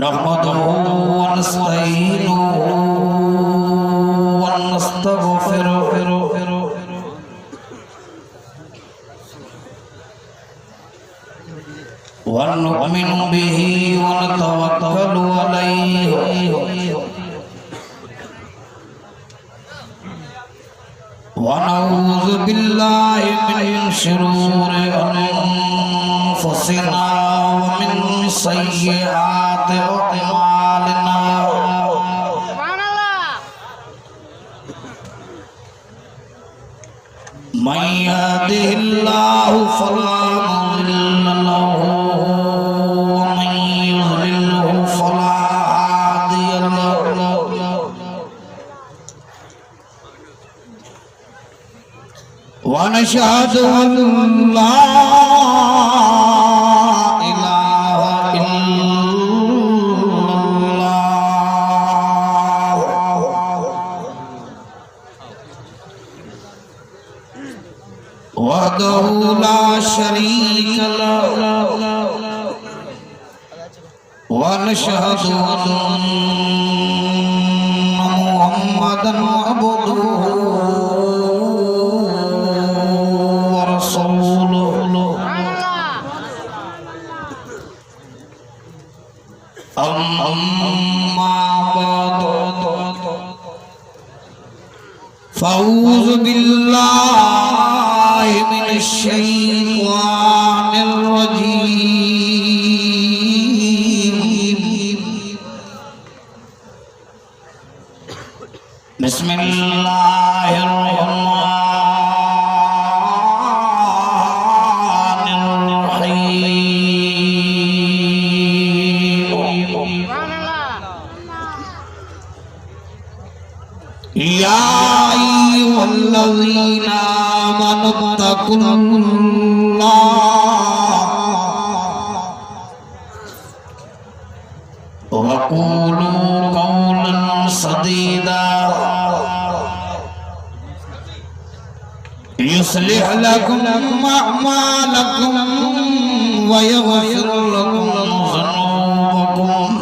नहमदुहु व नस्तईनुहु व नस्तगफिरुहु व नु'मिनु बिही व नतवक्कलु अलैहि व नऊज़ु बिल्लाहि मिन शुरूरि अनफुसिना व मिन सय्यिआति अअमालिना मन यहदिहिल्लाहु फला मुज़िल्ल लहु व मन युज़लिल्हु फला हादिय लहु व नशहदु अन ला इलाहा इल्लल्लाह वहदहु ला शरीक लहु व नशहदु अन्ना मुहम्मदन अब्दुहु अम्मा बाद फ़ऊज़ु बिल्लाहि मिनश शैतानिर रजीम बिस्मिल्लाहिर रहमानिर रहीम या अय्युहल्लज़ीना आमनु इत्तक़ुल्लाह व क़ूलू क़ौलन सदीदा युस्लिह लकुम अअमालकुम व यग़फिर लकुम ज़ुनूबकुम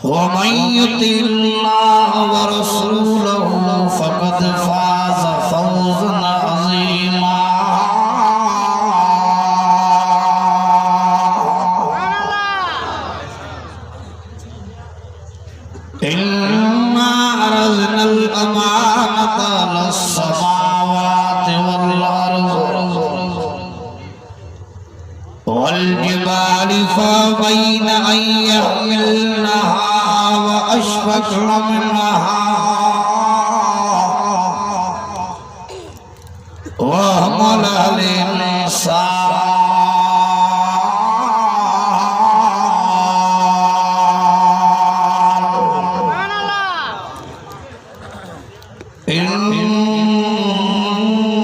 ومن يطع الله ورسوله فقد فاز فوزا عظيما إنا عرضنا الأمانة على السماوات والأرض والجبال فأبين أن يحملنها وأشفقن منها وحملها الإنسان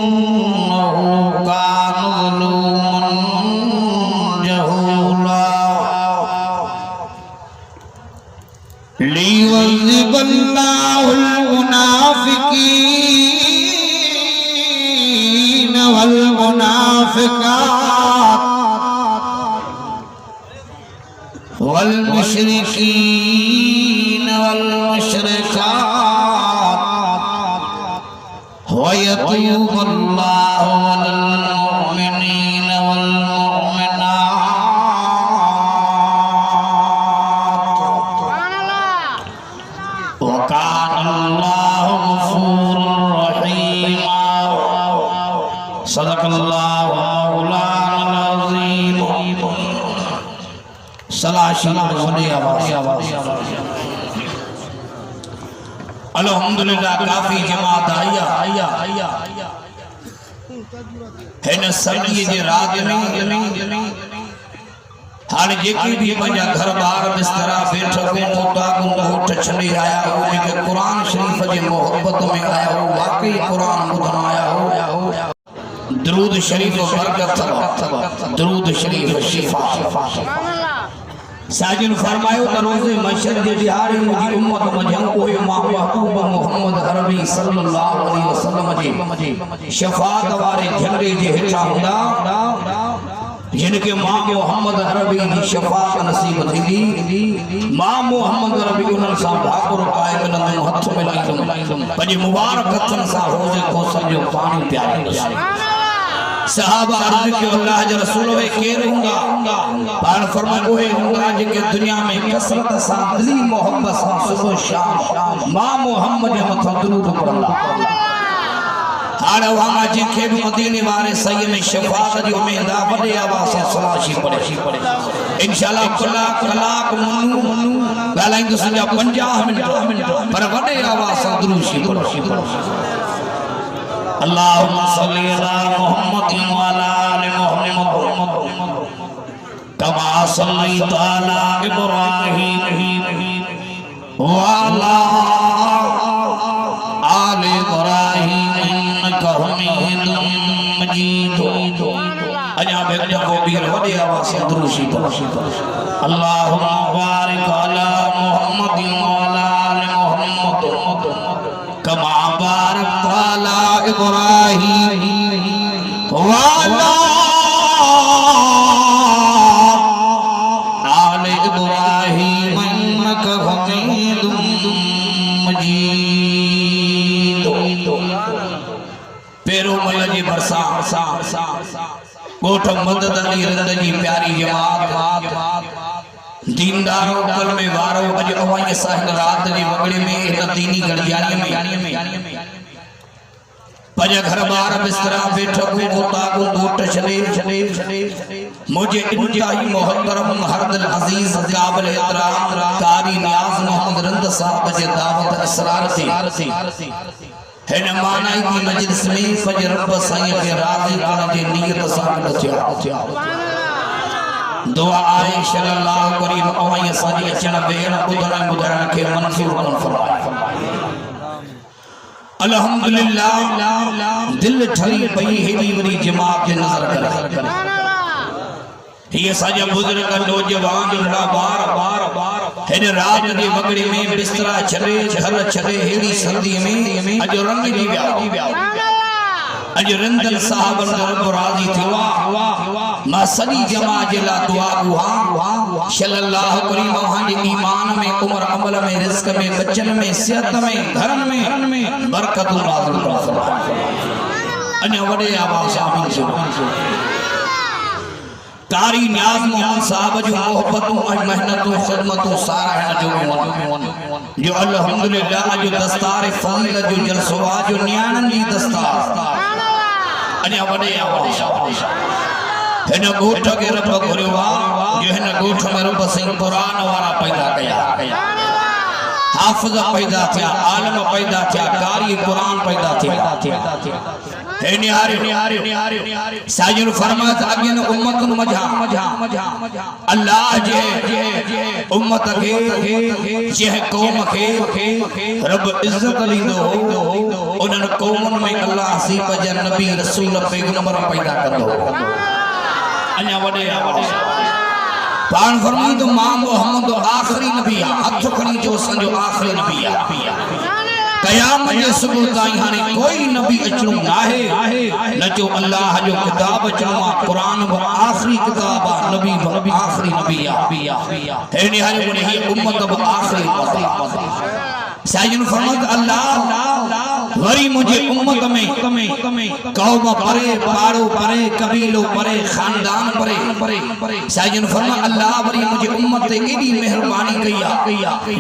إنه كان ظلوما جهولا ليعذب الله المنافقين والمنافقات والمشركين والمشركات ويتوب الله على المؤمنين والمؤمنات وكان الله غفورا رحيما صدق الله مولانا العظيم अल्हम्दुलिल्लाह काफी जमात आया है न सभी जे रात में हाल जेकी भी पंजा घर बार बिस्तरा बैठ को मोटा को उठ छड़ी आया हो के कुरान शरीफ जे मोहब्बत में आया हो वाकई कुरान बुधन आया हो दरूद शरीफ बरकत दरूद शरीफ शिफा साजिन फरमायो त रोज़े महशर जे ॾियारे मुंहिंजी उम्मत मझां कोई महबूब मोहम्मद अरबी सल्लल्लाहु अलैहि वसल्लम जे शफाअत वारे झंडे जे हेठां हूंदा जिनके मां मोहम्मद अरबी जी शफाअत नसीब थींदी मां मोहम्मद अरबी उन्हनि सां भाकुर पाए मिलंदुमि हथ मिलाईंदुमि पंहिंजे मुबारक हथनि सां हौज़े कौसर जो पानी पियारींदुसि। सहाबा अर्ज़ कयो अल्लाह जे रसूल वे केर हूंदा पाण फरमायो उहे हूंदा जेके दुनिया में कसरत सां दिली मोहब्बत सां सुबह शाम मां मोहम्मद जे मथां दुरूद पढ़ंदा। हाणे वहां जिनखे भी मदीने वारे सही में शफाअत जी उम्मीद आ वॾे आवाज़ सां सलाशी पढ़े इंशाअल्लाह कलाक मनु ॻाल्हाईंदुसि जा 50 मिनट पर वॾे आवाज़ सां दुरूद पढ़ो। अल्लाहुम्मा सल्ली अला मुहम्मद व अला आलि मुहम्मद कमा सल्लैता अला इब्राहीम व अला आलि इब्राहीम इन्नका हमीदुम मजीद। अजा बेटा को भी वॾे आवाज़ सां दुरूद पढ़ो। अल्लाहुम्मा बारिक अला मुहम्मद व अला आलि मुहम्मद कमा बारकता अला इब्राहीम व अला आलि इब्राहीम इन्नका हमीदुम मजीद। पेरो मल जी बरसा गोठ मदद अली रंद जी प्यारी जमात दीनदारो कल में वारो अज अवाई साहिल रात जी वगड़े में इन दीनी गड़ियानी में पज घर बार बिस्तरा बैठो गोता को गोट चले मुझे इंतहाई मोहतरम हरदल अजीज काबिल एहतराम कारी नियाज मोहम्मद रंद साहब जे दावत असरार थी है मानाई की मजलिस में फज रब साईं के राजी करण जे नियत सां थियो दुआ आहे सल्लल्लाहु करीम अवाई साजी अचण बेण ॿुधण खे मंज़ूर कन फरमाए। अल्हम्दुलिल्लाह दिल ठरी पई हेडी वरी जमात जे नजर करे ये साजा बुजुर्ग नौजवान बड़ा बार हेड रात जी वगड़ी में बिस्तरा छले घर छले हेडी संदी में अज रंग जी विया अज रंदल साहब रब राजी थिवा मां सदी जमा जेला दुआ गुहा सल्लल्लाहु करीम वहां जे ईमान में उम्र अमल में रिज़्क में बच्चन में सेहत में घरन में बरकत नाज़िल फरमा। अन्य वडे आवाज़ आमीन। कारी न्याज मोहम्मद साहब जो मोहब्बतों और मेहनतों खिदमतों सारा जो अल्हम्दुलिल्लाह जो दस्तार फजीलत जो जलसवा जो न्याणन जी दस्तार अन्य वडे आवाज़ हिन गोठ के रब घुरियो जो हिन गोठ में रब सिंह कुरान वारा पैदा कया हाफिज पैदा थिया आलम पैदा थिया कारी कुरान पैदा थिया हे निहारे साजिन फरमात अगिन उम्मत मजा अल्लाह जे उम्मत के जे कौम के रब इज्जत लींदो उनन कौमन में अल्लाह सीब जे नबी रसूल पैगंबर पैदा कंदो। अन्या वडे पान फरमाई तो मां मोहम्मद आखिरी नबी आ हथ खणी जो संजो आखिरी नबी आ कयामत जे सुबह ताईं हाने कोई नबी अचणो नाहे न जो अल्लाह जो किताब अचणो कुरान व आखिरी किताब आ नबी व आखिरी नबी आ हे निहारे बोले ही उम्मत व आखिरी साजिन फरमात अल्लाह वरी मुझे उम्मत में कौम परे पाड़ो परे कबीलो परे खानदान परे साजिन फरमा अल्लाह वरी मुझे उम्मत ते एडी मेहरबानी कया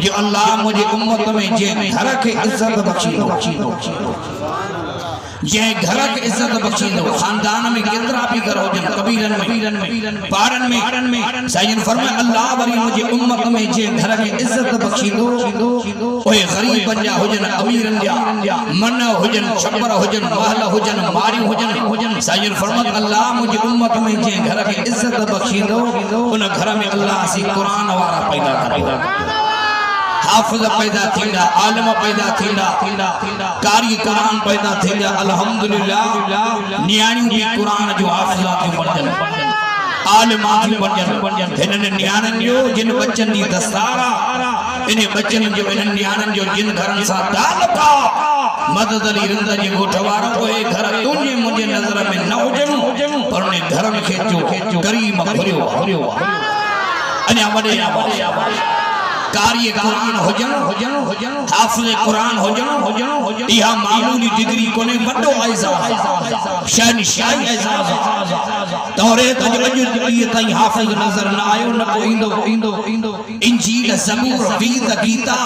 जो अल्लाह मुझे उम्मत में जे घर के इज्जत बख्शी जे घर के इज्जत बख्शी दो खानदान में केतरा भी घर हो जन कबीरन में पाड़न में साईं फरमाए अल्लाह वरी मुझे उम्मत में जे घर के इज्जत बख्शी दो ओए गरीब जा होजन अमीरन जा मन होजन छपर होजन महल होजन मारी होजन साईं फरमाए अल्लाह मुझे उम्मत में जे घर के इज्जत बख्शी दो उन घर में अल्लाह सी कुरान वाला पैदा करे हाफिज पैदा थींदा आलिम पैदा थींदा कारी कुरान पैदा थींदा अल्हम्दुलिल्लाह नियाणी भी कुरान जो हाफिज़ा के बणजन आलिमा थी बणजन हिननि न्याणनि जो जिन बच्चन दी दस्तारा इन बच्चन जो इन न्याणनि जो जिन घरन सा ताल्लुका मदद अली रिंदा जी गोठवारो कोई घर तुंहिंजे मुंहिंजे नज़र में न हुजनि पर उन घरन खे जो करीम भरियो अने वडे कारी कुरान हुजन हाफिज कुरान हुजन इहा मामूली डिग्री कोने वडो एजाज शहनशाही एजाज तौरेत जो अॼु ताईं हाफिज नज़र न आयो न को ईंदो इंजील ज़बूर वीद गीता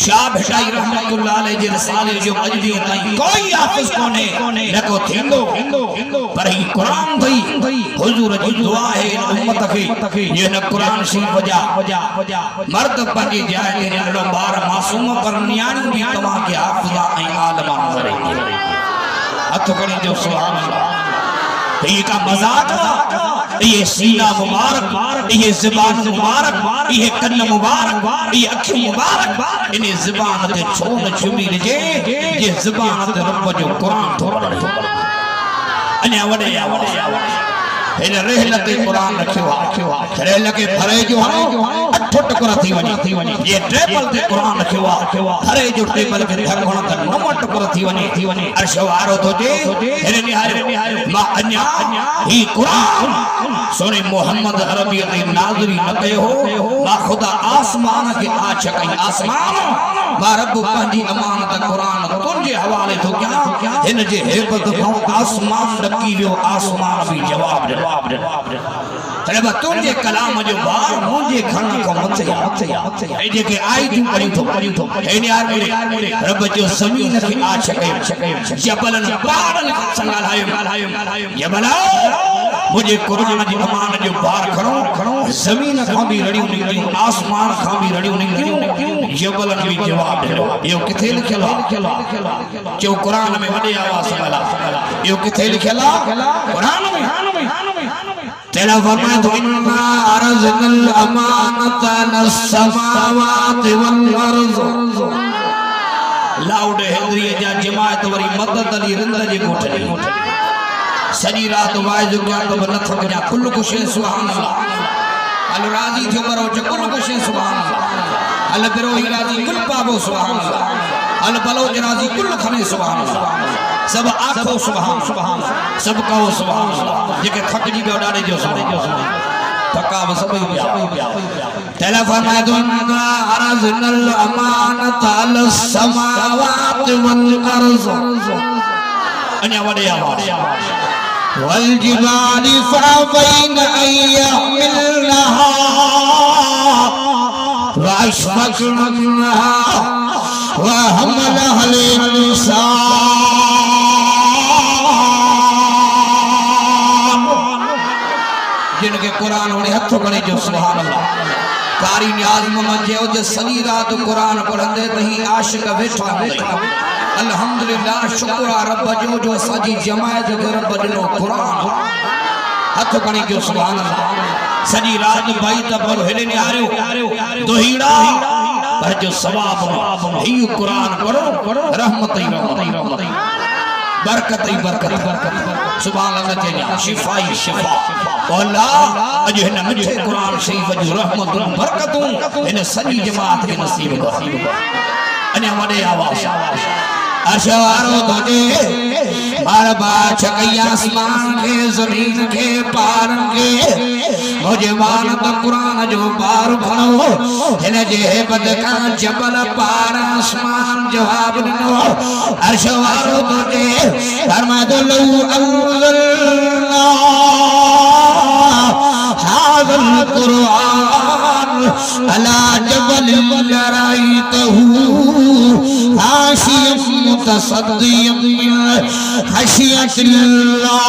शाह भटाई रहमतुल्लाह अलैहि जे रिसाले जो अॼु ताईं कोई हाफिज कोने न को थींदो पर ही कुरान भई हुजूर जी दुआ है उम्मत खे ये न कुरान शरीफ जा मर्द पंहिंजी जाइ ते नंढड़ो ॿार मासूम पर न्याणियूं बि तव्हां खे हाफ़िज़ा ऐं आलिमा नज़र ईंदियूं हथ खणी जो सुभान अल्लाह ये का मजाक ये सीना मुबारक ये ज़बान मुबारक ये कन्न मुबारक ये अखियूं मुबारक इन ज़बान ते छो न छुबी रजे ये ज़बान ते रब जो कुरान थो पढ़े अने वडे इन रहल ते कुरान रखियो रहल के भरे जो अठ टुकड़ा थी वने ये टेबल ते कुरान रखियो भरे जो टेबल के धरगण त नव टुकड़ा थी वने अर्श वारो तो जे इन निहार मा अन्या ही कुरान सोने मोहम्मद अरबी ते नाज़री न कयो मा खुदा आसमान के आछ कई आसमान मा रब पंहिंजी अमानत कुरान तुंहिंजे हवाले थो कयां हिन जे हेबत खां आसमान ॾकी वियो आसमान भी जवाब ॾिनो रब तुंहिंजे कलाम जो बार मुंहिंजे खण खां मथे ऐं जेके आयतूं पढ़ियूं थो ऐं यार रब जो ज़मीन खे आछ कयो जबलन पहाड़न सां ॻाल्हायो जबल मुझे कुरान जी अमान जो बार खणो ज़मीन खां भी रड़ियूं निकलियूं आसमान खां भी रड़ियूं निकलियूं जबलन भी जवाब ॾिनो इहो किथे लिखियल आहे जो कुरान में वॾे आवाज़ सां ॻाल्हायो इहो किथे लिखियल आहे कुरान में तेरा फरमाए तो इन्ना अरज़नल अमानत अलस समावाति वल अर्ज़ लाउड हैदरी जा जमात वरी मदद अली रिंद जे गोठड़ी सजी रात वाइज क्या तो न थक जा कुल कुछ सुभान अल्लाह अल राजी थियो करो कुल कुछ सुभान अल्लाह अल बिरो ही राजी कुल पाबो सुभान अल्लाह अल बलो राजी कुल खने सुभान अल्लाह सब आखो सुभान सब कहो सुभान अल्लाह जेके थक जी बे डाडे जो थका सब पिया तेला फरमाए तो अरज़नल अमानत अलस समावाति वल अर्ज़ अन्या वडे आवाज़ वल जिबाली फअबैन अन यहमिलनहा व अशफक़न मिनहा व हमलहा अल इंसान जिनके कुरान होने हथ खड़े जो सुभान अल्लाह कारी न्याज मोहम्मद जे जो सनी रात कुरान पढ़ंदे तही आशिक वेठा हूंदे अल्हम्दुलिल्लाह शुक्र रब जो साजी जमायत के रब दिनो कुरान हथ खणी जो सुभान अल्लाह सजी रात भाई तबर हेले ने आरियो दोहीड़ा पर जो सवाब ही कुरान पढ़ो रहमत ही बरकत ही बरकत सुभान अल्लाह तेरी शिफा अल्लाह अज हिन मिठे कुरान शरीफ जो रहमतूं बरकतूं हिन सजी जमात के नसीब कर अने वडे आवाज़ अशवारो तुझे बार बार छकई आसमान के जमीन के पार के मुझे मान तो कुरान जो बार भणो हिन जे हेबत का जबल पार आसमान जवाब ॾिनो अशवारो तुझे फरमा दो लौ अंज़लना हाज़ल कुरान अला जबल लराइतहू हाशियम मुतसद्दियम मिन खशियतिल्लाह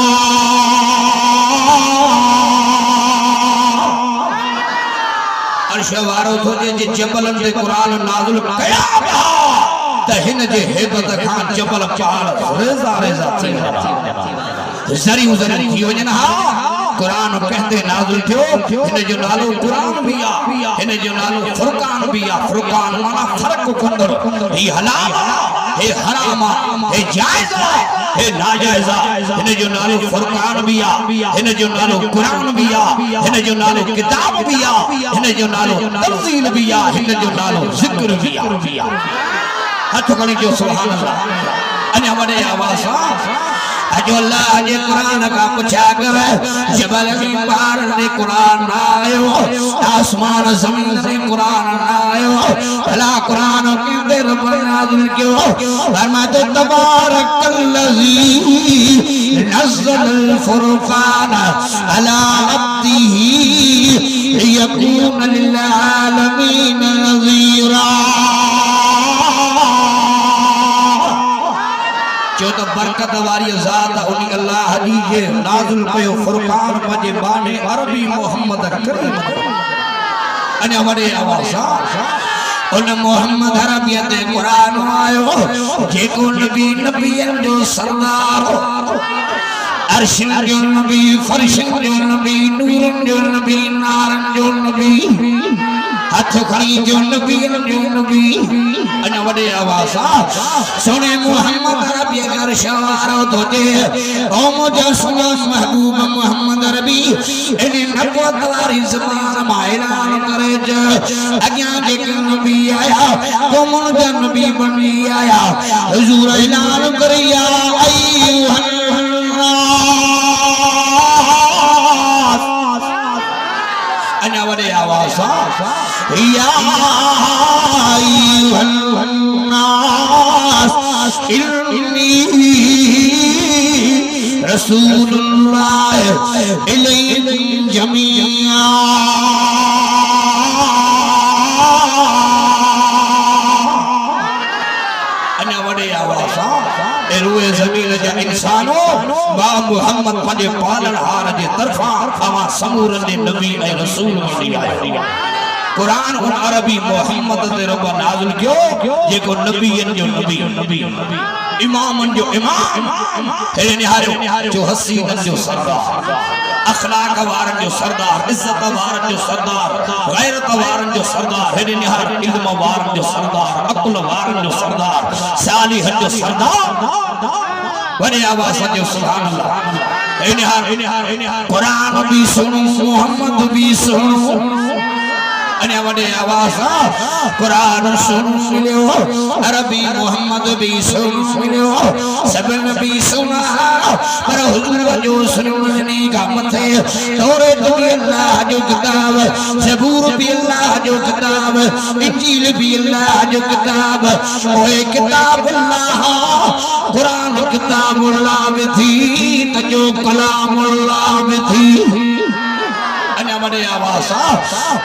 अर्शवारो थोजे जे जबलन ते कुरान नाज़िल कया त हिन जे हेबत खां जबल पहाड़ रेज़ा रेज़ा थी ज़रियूं थी वञनि हा कुरान कहते नाज़िल थियो हिन जो नालो कुरान भी आ हिन जो नालो फुरकान भी आ फुरकान माना फर्क कंदड़ ही हलाल हे हराम हे जायज हे नाजायज इन जो नालो फुरकान भी आ इन जो नालो कुरान भी आ इन जो नालो किताब भी आ इन जो नालो तंजील भी आ इन जो नालो जिक्र भी आ हथ खणी जो सुभान अल्लाह अने वडे आवाज अजो अल्लाह जे कुरान का पूछा कर जबल की पार ने कुरान आयो आसमान जमीन से कुरान आयो भला कुरान के दर पर नाज़िल क्यों फरमाते तबारकल्लज़ी नज़्ज़ल फुरकान अला अब्दिही लियकून लिल आलमीन नज़ीरा जो तो बरकत वाली ज़ात उनी अल्लाह दी जे नाज़िल कयो फुरकान पंहिंजे बाने अरबी मोहम्मद करीम अने वडे आवाज़ उन मोहम्मद अरबियत ते कुरान आयो जेको नबी नबियन जो सरदार अर्शिन जो नबी फरिशन जो नबी नूरन जो नबी नारन जो नबी हाथ खड़ी जो नबी अने वडे आवाज सुने मोहम्मद अरबी अगर शवारो तो दे ओ मुझे सुनो महबूब मोहम्मद अरबी इने नबूवत वाली ज़बान में ऐलान करे ज अग्या जेके नबी आया तो मुझे नबी बनी आया हुजूर ऐलान करे या अने वडे आवाज या अय्युहन्नास इन्नी रसूलुल्लाह इलैकुम जमीआ अने वडे आवाज रुए जमीन जा इंसानो बा मुहम्मद पंहिंजे पालनहार जे तरफां अवां समूरन दे नबी ऐं रसूल बणी आयो कुरान उन अरबी मोहम्मद ते रब नाज़िल कियो जेको नबीयन जो नबी इमामन जो इमाम हे निहारो जो हसीनन जो सरदार अखलाक वारन जो सरदार इज्जत वारन जो सरदार गैरत वारन जो सरदार हे निहार इल्म वारन जो सरदार अक्ल वारन जो सरदार सालिहन जो सरदार वडे आवाज जो सुभान अल्लाह हे निहार कुरान भी सुनो मोहम्मद भी सुनो अने वडे आवाज कुरान सुनो मिलो अरबी मोहम्मद भी सुनो मिलो सब नबी सुना पर हुजूर जो सुनने का मथे तौरात भी अल्लाह जो किताब ज़बूर भी अल्लाह जो किताब इंजील भी अल्लाह जो किताब ओए किताब अल्लाह कुरान किताब अल्लाह में थी तजो कलाम अल्लाह में थी वडे आवाज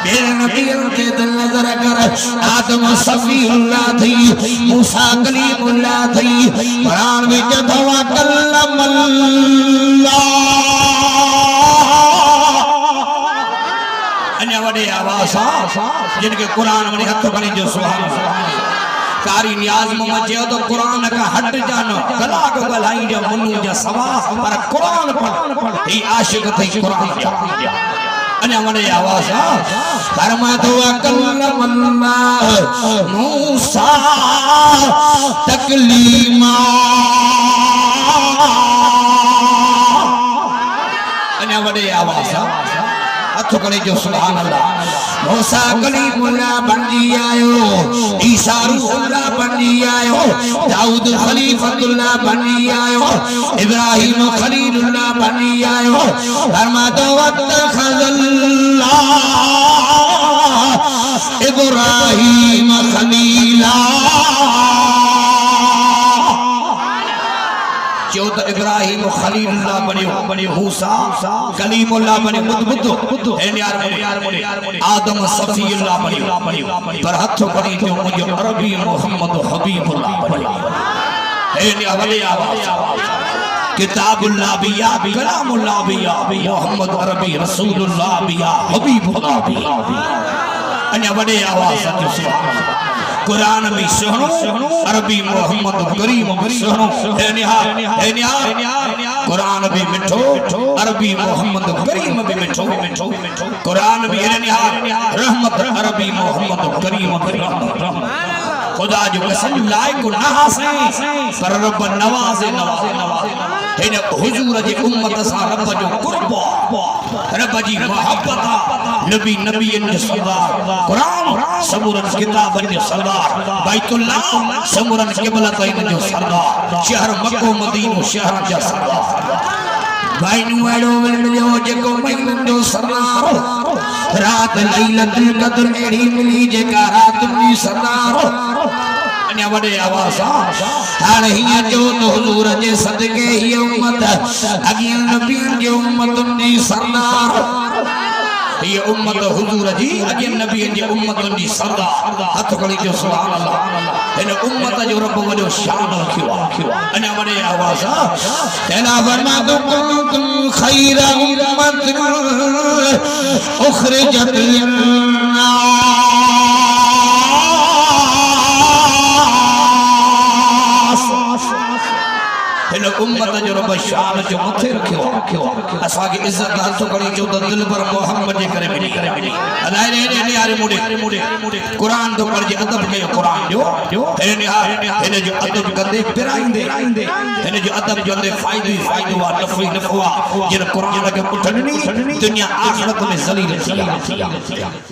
मेरे नबी के दिल नजर कर आदम सफीउल्लाह थी मूसा कलीमुल्लाह थी कुरान विच दवा कल्लमल्लाह अन्य वडे आवाज जिनके कुरान में हथ खणी जो सुभान कारी नियाज मोहम्मद जो तो कुरान का हट जानो कलाक गलाई जो मुनु जा सवा पर कुरान पढ़ ही आशिक थी कुरान जा अने वडे आवाज फरमा तो कल्लमल्लाह मूसा तकलीमा अने वडे आवाज हथ खणी जो सुभान अल्लाह मूसा कलीमुल्लाह बनी आयो ईसा रूहुल्लाह बनी आयो दाऊद खलीफतुल्लाह बनी आयो इब्राहिम खलीलुल्लाह बनी आयो फरमातो वत्तखज़ल्लाह इब्राहिम खलीला जो तो इब्राहिम खलीलुल्लाह बने मूसा कलीमुल्लाह बने बुद्ध आदम सफीउल्लाह बने पर हथ खणी जो मुझे अरबी मोहम्मद हबीबुल्लाह बने हे वडे आवाज किताबुल्लाह बिया कलामुल्लाह बिया मोहम्मद अरबी रसूलुल्लाह बिया हबीबुल्लाह बिया अन्य वडे आवाज जो सुभान कुरान भी सुनो अरबी मोहम्मद करीम भी सुनो हे निहार कुरान भी मिठो अरबी मोहम्मद करीम भी मिठो कुरान भी हे निहार रहमत अरबी मोहम्मद करीम भी रहमत खुदा जो कसम लाए को ना हासे पर रब नवाजे हिन हुजूर जी उम्मत सा रब जो कुर्ब रब जी मोहब्बत नबी नबीन जो सरदार कुरान समूरन किताबन जो सरदार बैतुल्लाह समूरन क़िबलतैन जो सरदार शहर मक्को मदीनो शहर जा सरदार भाई नुएड़ो मिलियो जेको महीनन जो सरदार रात लैलतुल क़द्र एड़ी मिली जेका रात मिली सरदार अन्या वडे आवाज हाणे हिया जो तो हुजूर जे सदके ही उम्मत अगियन नबियन जे उम्मतन जी सरदार ये उम्मत हुजूर जी अगियन नबियन जे उम्मतन जी सरदार हथ खड़ी जो सुभान अल्लाह इन उम्मत जो रब वडो शान रखियो अन्या वडे आवाज तेना फरमा तुम खैर उम्मत उखरिजत इन उम्मत जो रब शान जो मथे रखियो असा के इज्जत हथ खड़ी जो दिल पर मोहम्मद जे करे मिली अलाए ने यारे मुडे कुरान तो पढ़ जे अदब के कुरान जो इन जो अदब कंदे पिराइंदे इन जो अदब जो दे फायदो वा नफवा जिन कुरान के पुठनी दुनिया आखिरत में जलील थी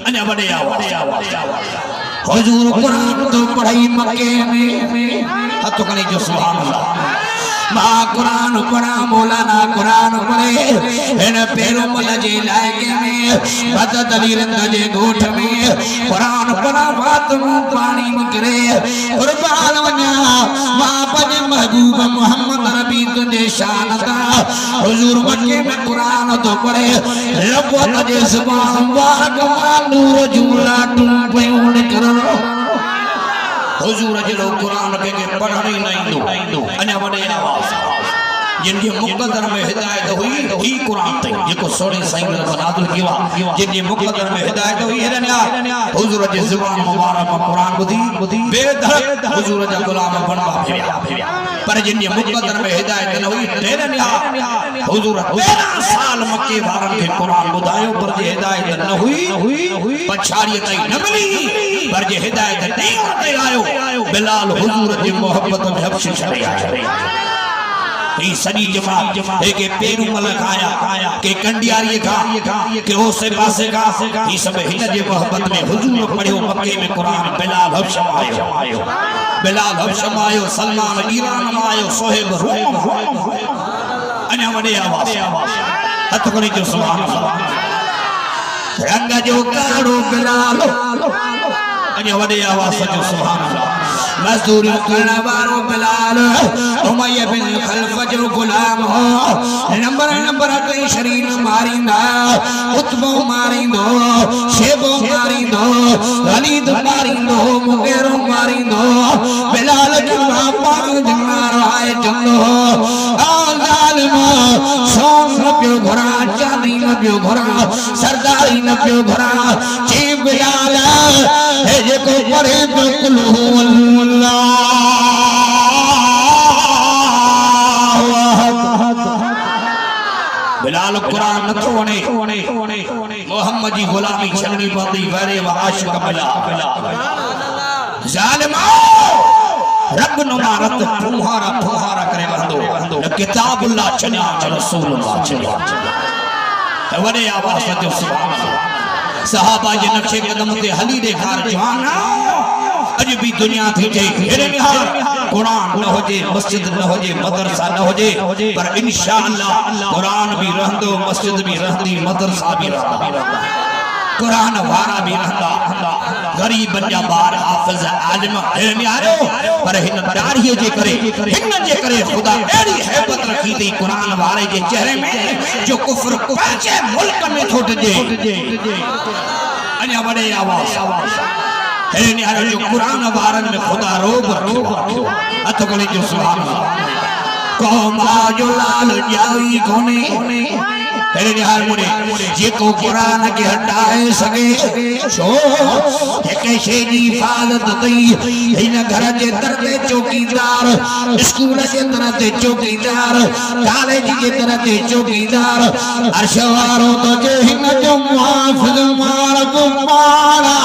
अन्या वडे आवाज हुजूर कुरान तो पढ़ाई मक्के में हथ खड़ी जो सुभान अल्लाह मां कुरान पढ़ा मौलाना कुरान पढ़े इन पेरो मल जे लायके में बद दलीरंद जे गोठ में कुरान पढ़ा फातिमा पानी निकरे कुर्बान वना मां पने महबूब मोहम्मद नबी तुझे शान दा हुजूर मक्के में कुरान तो पढ़े रब जे जुबान मुबारक मां नूर झूला तुम पयोन करो हुजूर जो कुरान के पढ़णी नहीं दो अन्या वडे आवाज जिनके मुकद्दर में हिदायत हुई ही कुरान ते जेको सोने साईं ने नाज़िल किया जिनके मुकद्दर में हिदायत हुई हिरन्या हुजूर जी जुबान मुबारक कुरान बुधी बेधड़क हुजूर जा गुलाम बनवा फिरया पर जिनके मुकद्दर में हिदायत न हुई हिरन्या हुजूर 13 साल मक्के वारन के कुरान बुधायो पर जे हिदायत न हुई पछाड़ी तई न मिली पर जे हिदायत नहीं होते आयो बिलाल हुजूर जी मोहब्बत में हबश चले आया ई सनी जमात के पेरू मलक आया के कंडियारी का के ओसे पासे का ई सब हिन जे मोहब्बत में हुजूर पढ़ियो मक्के में कुरान बिलाल हबशम आयो सलमान ईरान आयो सोहेब रूम अन्या वडे आवाज हथ खड़ी जो सुभान अल्लाह रंग जो काड़ो बिलाल अन्या वडे आवाज जो सुभान अल्लाह मजदूरी करने वालों बिलाल उमय्या बिन खल्फ जो गुलाम हो नंबर कई शरीर मारिंदा उतबो मारिंदो शेबो मारिंदो वलीद मारिंदो मुगेरो मारिंदो बिलाल की बापा जमार आए चंदो आ जालिम सोन न पियो घरा चांदी न पियो घरा सरदारी न पियो घरा चे बिलाल है जेको पढ़े बिल्कुल बिलाल कुरान न तो वणे मोहम्मद जी गुलामी छलनी पवंदी वरे व आशिक बिलाल जालिमा रब नुमारत फुहारा करे वंदो न किताबुल्लाह चन्या रसूलुल्लाह चन्या वडे आवाज जो सुभान अल्लाह सहाबा जे नक्शे कदम ते हली देखार जवान अज भी दुनिया थी जे कुरान न होजे मस्जिद न होजे मदरसा न होजे पर इंशाअल्लाह कुरान भी रहंदो मस्जिद भी रहंदी मदरसा भी रहंदा कुरान वारा भी रहंदा गरीब जा बार हाफिज आलिम यारो पर हिन दाढ़ी जे करे खुदा एड़ी हैबत रखी थी कुरान वारे जे चेहरे में जो कुफ्र पंहिंजे मुल्क में थोटजे अन्या वडे आवाज यारो जो कुरान वारन में खुदा रोब रखियो हथ खड़ी जो सुभान अल्लाह कौम जो लाल जाई कोने यार मुड़े जेको कुरान के हटाए सके छो जेके शे जी हिफाजत तई इन घर जे दर ते चौकीदार स्कूल जे दर ते चौकीदार कॉलेज जे दर ते चौकीदार अर्श वारो तो जे हिन जो मुहाफिज मालिक माला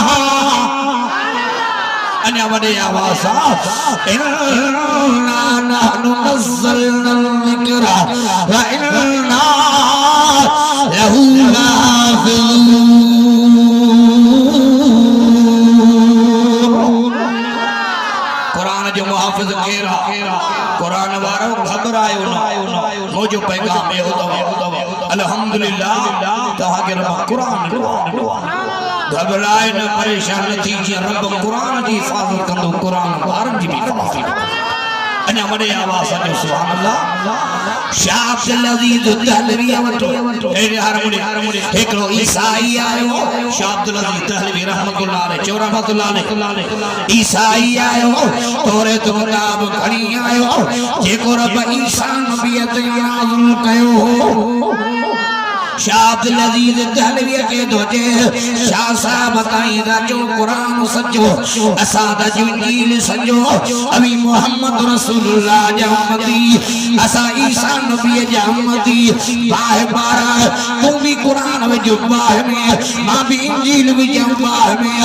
अन्य बड़े आवाज़ इन्ना नहनु नज़्ज़लना ज़िक्रा व इन्ना लहू लाफ़िज़ून। कुरान जो मुहाफ़िज़ केरा कुरान वारो घबरायो न मुझो पैगाम यो अल्हम्दुलिल्लाह तहां के रब कुरान घबराए न परेशान थी जी रब कुरान जी हिफाज़त कंदो कुरान वारन जी भी हिफाज़त अन्य बड़े आवाज़ जो सुभान अल्लाह शाह अब्दुल अजीज दहलवी वटो ए हारमोनी एकड़ो ईसाई आयो शाह अब्दुल अजीज दहलवी रहमतुल्लाह अलैह रहमतुल्लाह अलैह ईसाई आयो तोरे तो किताब खणी आयो जेको रब ईसा नबी ते नाज़िल कयो शाह अब्दुल अजीज दहलवी के दोजे शाह साहब बताई जो कुरान सजो असादा जो इंजील सजो अभी मोहम्मद रसूलुल्लाह जहमदी असा ईसा नबी जहमदी बाह बारा तू भी कुरान में जो बाह में मां भी इंजील में जो बाह में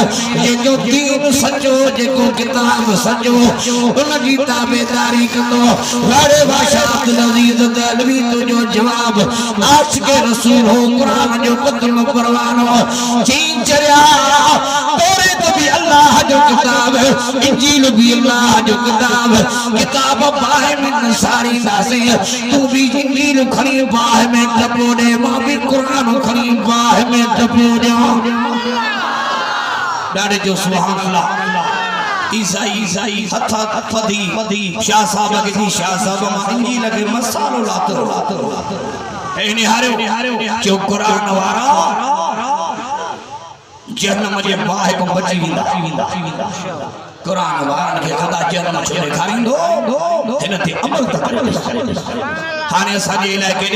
ये जो दीन सजो जेको किताब सजो उन जी ताबेदारी कंदो वारे शाह अब्दुल अजीज दहलवी तो जो जवाब आज के रसूल हो कुरान जो कदम परवानो चीन चरिया तोरे तो भी अल्लाह जो किताब इंजील भी अल्लाह जो किताब बाह में सारी नासे तू भी इंजील खणी बाह में टपोड़े मां भी कुरान खणी बाह में टपोड़े डारे जो सुभान अल्लाह ईसाई हथा दी शाह साहब के जी शाह साहब मां इंजील के मसालो लातो जो कुरान वारा जहन्नम जे बाह को बची विंदा कुरान वारन के खुदा जहन्नम छो ॾेखारींदो हिन ते अमल त करे हाणे असांजे इलाइक़े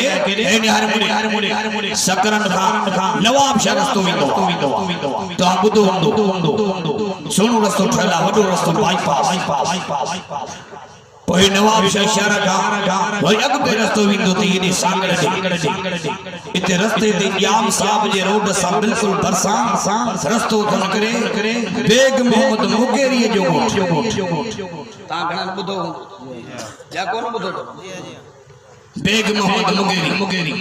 ॾे हारमोनी सकरन खां नवाब शाह रस्तो वेंदो तव्हां ॿुधो हूंदो सोनो रस्तो ठहियल आहे वॾो रस्तो बाईपास पोइ नवाब शाह शहर खां वरी अॻिते रस्तो वेंदो त हेॾे सांगड़ ॾे हिते रस्ते ते जाम साहब जे रोड सां बिल्कुलु भरिसां रस्तो थो निकिरे बेग मोहम्मद मुगेरीअ जो ॻोठ तव्हां घणा ॿुधो या कोन ॿुधो बेग मोहम्मद मुगेरी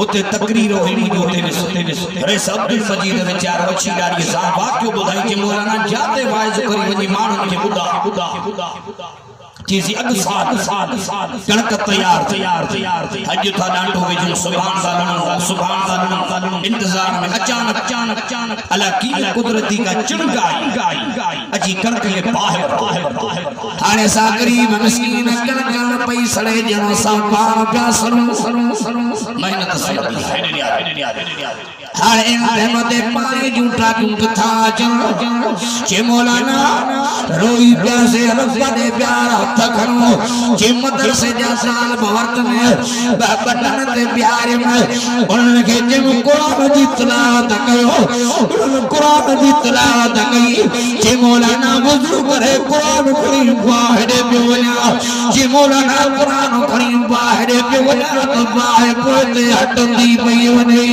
उते तकरीर हुई मुझे उते रे सब अब्दुल मजीद विचार वची ॾाढी सां वाक़ियो ॿुधाई कि मौलाना जाते वाइज़ करी वञी माण्हुनि खे ॿुधा चीज़ अग साथ कणक तैयार अज था डांटो विझो सुभान अल्लाह इंतजार में अचानक अल्लाह की कुदरती का चिड़गाई अजी कणक के बाहर हाने सा गरीब मिस्कीन कणक पई सड़े जनो सा पार प्या सरू मेहनत से हाने रहमते पानी जूठा था चे मौलाना रोई प्यासे रब्बा दे प्यार खड़ो जे मदरसे जा साल भवरत में बटन ते प्यार में उनके जे कुरान जी तिलावत कयो कुरान जी तिलावत कई जे मौलाना वुजू करे कुरान खणी बाहरे पे वना जे मौलाना कुरान खणी बाहरे पे वना तो बाहर पोते हटंदी पई वने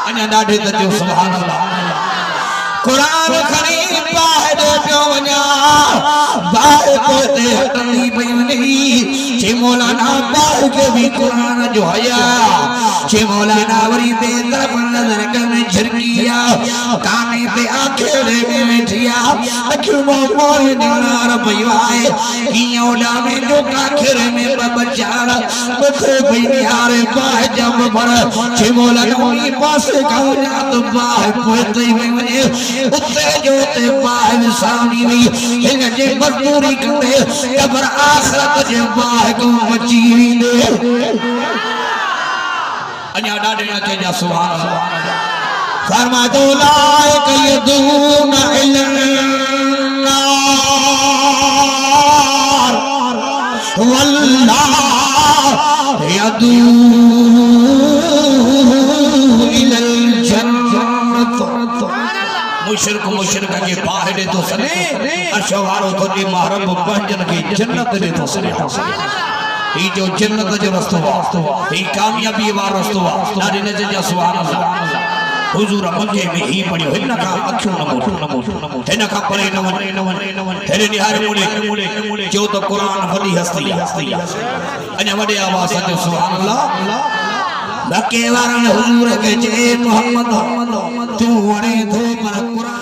अने ॾाढे त जो सुभान अल्लाह कुरान खणी बाहरे पे वना बाहर पोते हटंदी पई वने जे मौलाना बाहर के भी कुरान जो हया जे मौलाना वरी बेदर नजर में झरकिया काने पे आखेड़े में बैठिया अखियों मोर निनार पईवाए इयोडा में जो आखेड़े में बचारा बथे भईयारे बाह जब भर जे मौलाना वही पासे काउना तो बाह पोते वने उते जो ते बाह सामने हुई इन जे मजदूरी कंदे कबर आखिरत जे बाह को बची दे अन्या डाडे अचे जा सुभान अल्लाह फरमा तो लायक यदून इल्लाह वल्लाह यदू इलल जन्नत मुशरिक के बाहरे तो सने अशवारो तो दी महरब पंजन के जन्नत दे तो सने ही जो जन्नत जो रस्तो ही कामयाबी वारो रस्तो ॾाढी नज़र जा सुभान अल्लाह हुजूर मक्के में ही पड़ी हिन का अखियों नमो हिन का परे नमो तेरे निहार मुड़े जो तो कुरान वडी हस्ती अने वडे आवाज से सुभान अल्लाह मक्के वारन हुजूर के जे मोहम्मद तू वणे थो पर कुरान